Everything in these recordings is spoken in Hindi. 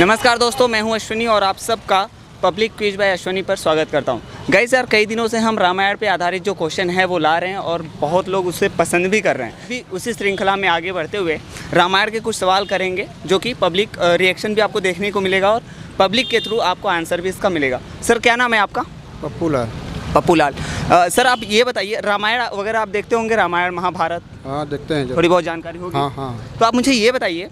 नमस्कार दोस्तों, मैं हूं अश्विनी और आप सबका पब्लिक क्विज बाय अश्विनी पर स्वागत करता हूं। गाइस यार, कई दिनों से हम रामायण पे आधारित जो क्वेश्चन है वो ला रहे हैं और बहुत लोग उसे पसंद भी कर रहे हैं। अभी उसी श्रृंखला में आगे बढ़ते हुए रामायण के कुछ सवाल करेंगे जो कि पब्लिक रिएक्शन भी आपको देखने को मिलेगा और पब्लिक के थ्रू आपको आंसर भी इसका मिलेगा। सर, क्या नाम है आपका? पप्पू लाल। पप्पू लाल। सर, आप ये बताइए, रामायण वगैरह आप देखते होंगे, रामायण महाभारत? हाँ, देखते हैं। थोड़ी बहुत जानकारी होगी। हाँ। तो आप मुझे ये बताइए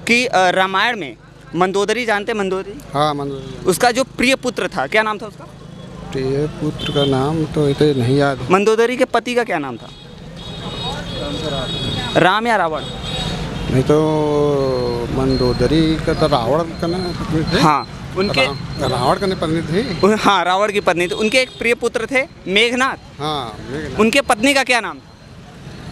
कि रामायण में मंदोदरी जानते हैं? मंदोदरी, हाँ, मंदोदरी। उसका जो प्रिय पुत्र था, क्या नाम था उसका? प्रिय पुत्र का नाम तो इतने नहीं याद। मंदोदरी के पति का क्या नाम था? राम या रावण? नहीं तो मंदोदरी का तो रावण का ना पत्नी थी। हाँ, उनके रावण का पत्नी थी। हाँ, रावण की पत्नी थी। उनके एक प्रिय पुत्र थे मेघनाथ। हाँ, उनके पत्नी का क्या नाम था?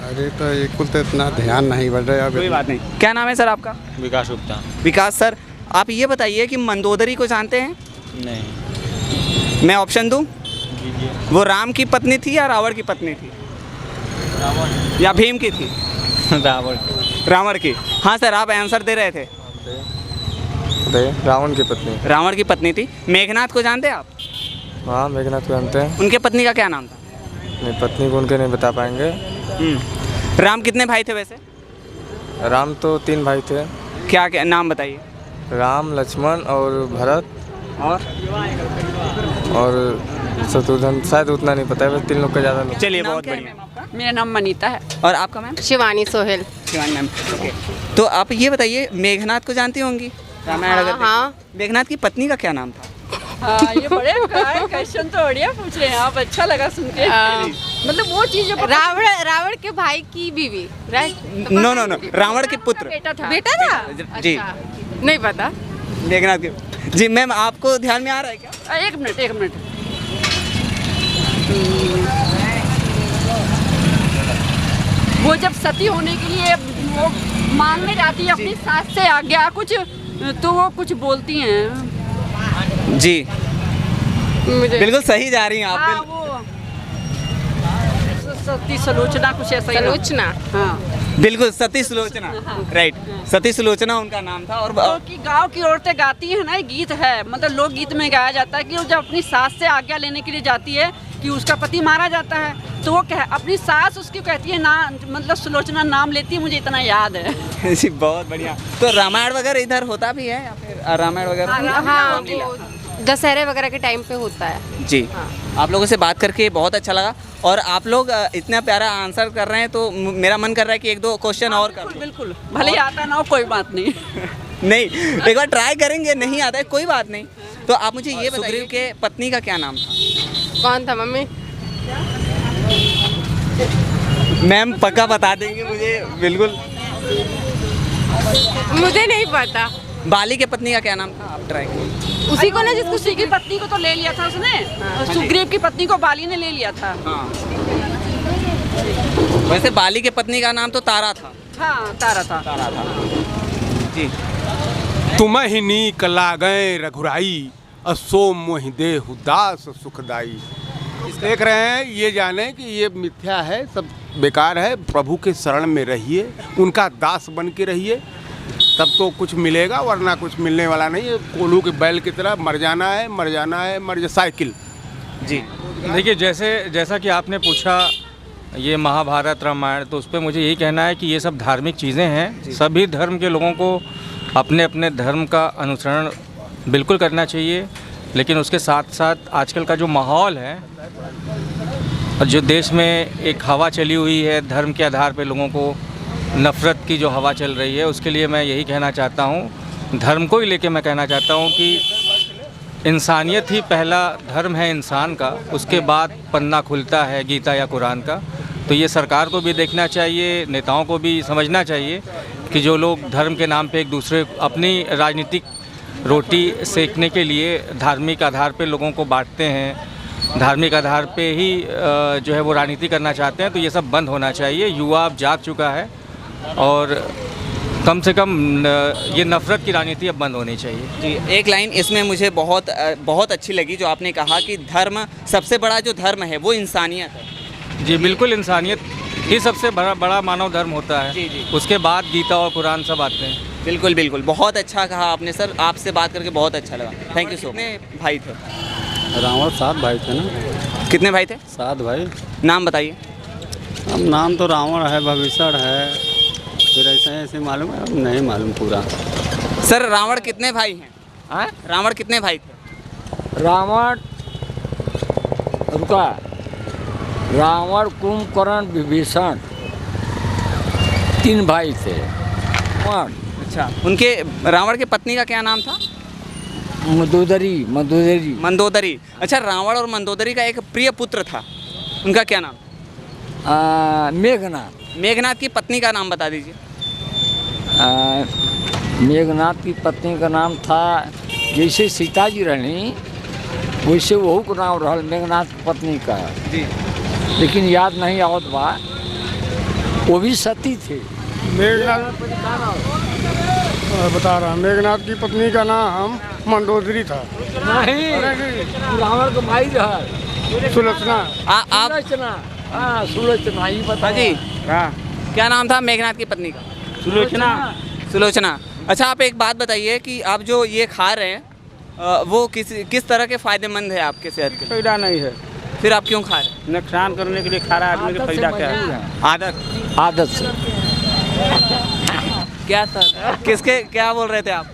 अरे तो ये कुल तो इतना ध्यान नहीं बढ़ रहा है। कोई बात नहीं। क्या नाम है सर आपका? विकास गुप्ता। विकास सर, आप ये बताइए कि मंदोदरी को जानते हैं? नहीं। मैं ऑप्शन दूं? वो राम की पत्नी थी या रावण की पत्नी थी? रावण या भीम की थी? रावण रावण की। हाँ सर, आप आंसर दे रहे थे। रावण की पत्नी। रावण की पत्नी थी। मेघनाथ को जानते हैं आप? हाँ, मेघनाथ को जानते हैं। उनके पत्नी का क्या नाम था? नहीं, पत्नी को उनके नहीं बता पाएंगे। राम कितने भाई थे वैसे? राम तो 3 भाई थे। क्या क्या नाम बताइए? राम, लक्ष्मण और भरत और शत्रुघ्न। शायद उतना नहीं पता है, बस 3 लोग का ज़्यादा नहीं। चलिए, बहुत बढ़िया। मेरा नाम मनीता है। और आपका ma'am? Shivani Sohail. Shivani ma'am. Okay, तो आप ये बताइए, मेघनाथ को जानती होंगी? रामायण अगर हाँ। मेघनाथ की पत्नी का क्या नाम था? ये बड़े क्वेश्चन तो बढ़िया पूछ रहे हैं आप, अच्छा लगा सुन के। मतलब वो चीज रावण के भाई की बीवी, राइट? नो, रावण के पुत्र। बेटा था। बेटा था? जी। अच्छा, नहीं पता। मेघनाथ के। जी मैम, आपको ध्यान में आ रहा है क्या? एक मिनट। वो जब सती होने के लिए वो मांगने जाती है अपनी सास से आज्ञा कुछ, तो वो कुछ बोलती हैं। जी, मुझे बिल्कुल सही जा रही हैं आप। हाँ, वो सती सुलोचना कुछ ऐसा ही। सुलोचना। हाँ, बिल्कुल, सती सुलोचना। राइट, सती सुलोचना उनका नाम था। और क्योंकि गांव की औरतें गाती है ना, ये गीत है, मतलब लोक गीत में गाया जाता है कि वो जब अपनी सास से आज्ञा लेने के लिए जाती है कि उसका पति मारा जाता है, तो वो अपनी सास उसकी कहती है ना, मतलब सुलोचना नाम लेती है, मुझे इतना याद है। जी, बहुत बढ़िया। तो रामायण वगैरह इधर होता भी है या फिर रामायण वगैरह? हाँ, वो दशहरे वगैरह के टाइम पे होता है। जी। आप लोगों से बात करके बहुत अच्छा लगा और आप लोग इतना प्यारा आंसर कर रहे हैं तो मेरा मन कर रहा है कि 1-2 क्वेश्चन और कर लूं। बिल्कुल, भले ही आता ना हो कोई बात नहीं। नहीं, एक बार ट्राई करेंगे। नहीं आता है कोई बात नहीं। तो आप मुझे ये बताइए, सुग्रीव के पत्नी का क्या नाम था? कौन था मम्मी? मैम पक्का बता देंगे मुझे? बिल्कुल मुझे नहीं पता। बाली के पत्नी का क्या नाम था? आप ट्राई करिए। उसी को ना जिसको उसी की पत्नी को तो ले लिया था उसने। सुग्रीव की पत्नी को बाली ने ले लिया था। हाँ, वैसे बाली के पत्नी का नाम तो तारा था। हाँ, तारा था। जी। तुम्हि नीक लागै रघुराई, असो मोहि देहु दास सुखदाई। देख रहे हैं, ये जाने कि ये मिथ्या है, सब बेकार है। प्रभु के शरण में रहिए, उनका दास बन के रहिए, तब तो कुछ मिलेगा, वरना कुछ मिलने वाला नहीं है। कोल्हू के बैल की तरह मर जाना है साइकिल। जी। देखिए, जैसा कि आपने पूछा ये महाभारत रामायण, तो उस पर मुझे यही कहना है कि ये सब धार्मिक चीज़ें हैं। सभी धर्म के लोगों को अपने अपने धर्म का अनुसरण बिल्कुल करना चाहिए, लेकिन उसके साथ साथ आजकल का जो माहौल है और जो देश में एक हवा चली हुई है, धर्म के आधार पे लोगों को नफ़रत की जो हवा चल रही है, उसके लिए मैं यही कहना चाहता हूँ, धर्म को ही लेके मैं कहना चाहता हूँ कि इंसानियत ही पहला धर्म है इंसान का, उसके बाद पन्ना खुलता है गीता या कुरान का। तो ये सरकार को भी देखना चाहिए, नेताओं को भी समझना चाहिए कि जो लोग धर्म के नाम पे एक दूसरे अपनी राजनीतिक रोटी सेकने के लिए धार्मिक आधार पे लोगों को बांटते हैं, धार्मिक आधार पे ही जो है वो राजनीति करना चाहते हैं, तो ये सब बंद होना चाहिए। युवा अब जाग चुका है और कम से कम ये नफ़रत की राजनीति अब बंद होनी चाहिए। जी, एक लाइन इसमें मुझे बहुत अच्छी लगी जो आपने कहा कि धर्म, सबसे बड़ा जो धर्म है वो इंसानियत है। जी बिल्कुल, इंसानियत ही सबसे बड़ा मानव धर्म होता है। जी। उसके बाद गीता और कुरान सब आते हैं। बिल्कुल बिल्कुल, बहुत अच्छा कहा आपने सर, आपसे बात करके बहुत अच्छा लगा, थैंक यू सो मच। कितने भाई थे? रावण 7 भाई थे ना, कितने भाई थे? 7 भाई। नाम बताइए। अब नाम तो रावण है, भविष्य है, फिर ऐसे मालूम है, अब नहीं मालूम पूरा। सर रावण कितने भाई हैं? हाँ? रावण कितने भाई थे? रावण रुका, रावण कुंभकर्ण विभीषण 3 भाई थे। अच्छा, उनके रावण की पत्नी का क्या नाम था? मंदोदरी मंदोदरी मंदोदरी। अच्छा, रावण और मंदोदरी का एक प्रिय पुत्र था, उनका क्या नाम? मेघनाथ। मेघनाथ की पत्नी का नाम बता दीजिए। मेघनाथ की पत्नी का नाम था, जैसे सीता जी रहनी वैसे वहू का नाम रहा मेघनाथ की पत्नी का, जी। लेकिन याद नहीं आवत बा। वो भी सती थे। मेघनाथ बता रहा, मेघनाथ की पत्नी का नाम मंदोदरी था। नहीं, रावण का भाई रहा सुलोचना। आप सुलोचना। हाँ, सुलोचना ही बता जी, क्या नाम था मेघनाथ की पत्नी का? सुलोचना। सुलोचना। अच्छा, आप एक बात बताइए कि आप जो ये खा रहे हैं वो किस तरह के फायदेमंद है आपके सेहत के लिए? फायदा नहीं है, फिर आप क्यों खा रहे हैं? नुकसान करने के लिए खा रहा आदमी का फायदा क्या है? आदत। आदत से। क्या सर, किसके क्या बोल रहे थे आप?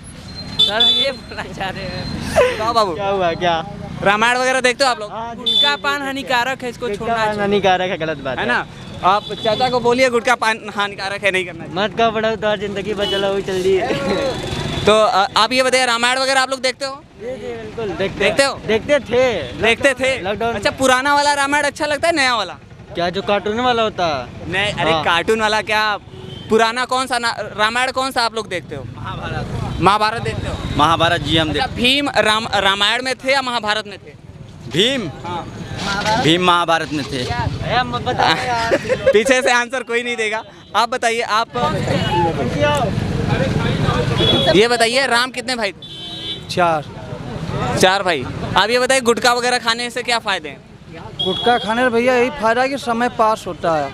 सर ये बोलना चाह रहे हैं, बताओ बाबू, क्या हुआ क्या? रामायण वगैरह देखते हो आप लोग? गुटखा पान हानिकारक है, इसको छोड़ना चाहिए। हानिकारक है, गलत बात है ना? आप चाचा को बोलिए गुटखा पान हानिकारक है, नहीं करना चाहिए। मत का बड़ा तो जिंदगी बचल हुई चल रही है। तो आप ये बताइए, रामायण वगैरह आप लोग देखते हो? बिल्कुल देखते हो? देखते थे। लॉकडाउन। अच्छा, पुराना वाला रामायण अच्छा लगता है, नया वाला? क्या जो कार्टून वाला होता? नहीं, अरे हाँ। कार्टून वाला क्या, पुराना कौन सा रामायण कौन सा आप लोग देखते हो? महाभारत देखते हो? महाभारत जी हम अच्छा, भीम रामायण में थे या महाभारत में थे? भीम भीम महाभारत में थे। पीछे से आंसर कोई नहीं देगा। आप बताइए, आप ये बताइए, राम कितने भाई थे? 4 भाई। आप ये बताइए, गुटखा वगैरह खाने से क्या फायदे हैं? गुटखा खाने से भैया यही फायदा है कि समय पास होता है।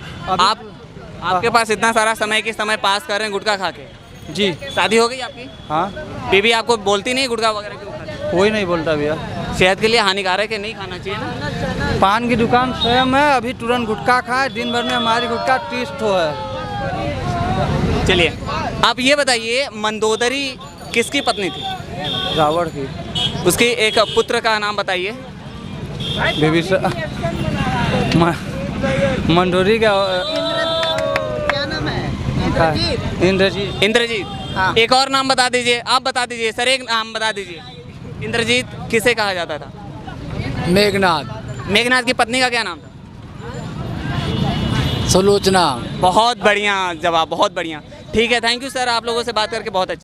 आपके पास इतना सारा समय कि समय पास कर रहे हैं गुटखा खा के? जी। शादी हो गई आपकी? हाँ, बीवी आपको बोलती नहीं गुटखा वगैरह क्यों खाते हो? कोई नहीं बोलता भैया। सेहत के लिए हानिकारक है, नहीं खाना चाहिए ना। पान की दुकान स्वयं है, अभी तुरंत गुटखा खाए, दिन भर में हमारी गुटखा 30 ठो है। चलिए, आप ये बताइए, मंदोदरी किसकी पत्नी थी? रावण की। उसकी एक पुत्र का नाम बताइए। विभीषण। मंदोदरी का क्या नाम है? इंद्रजीत। इंद्रजीत। हाँ। एक और नाम बता दीजिए, आप बता दीजिए सर, एक नाम बता दीजिए। इंद्रजीत किसे कहा जाता था? मेघनाथ। मेघनाथ की पत्नी का क्या नाम था? सुलोचना। बहुत बढ़िया जवाब, बहुत बढ़िया। ठीक है, थैंक यू सर, आप लोगों से बात करके बहुत अच्छा।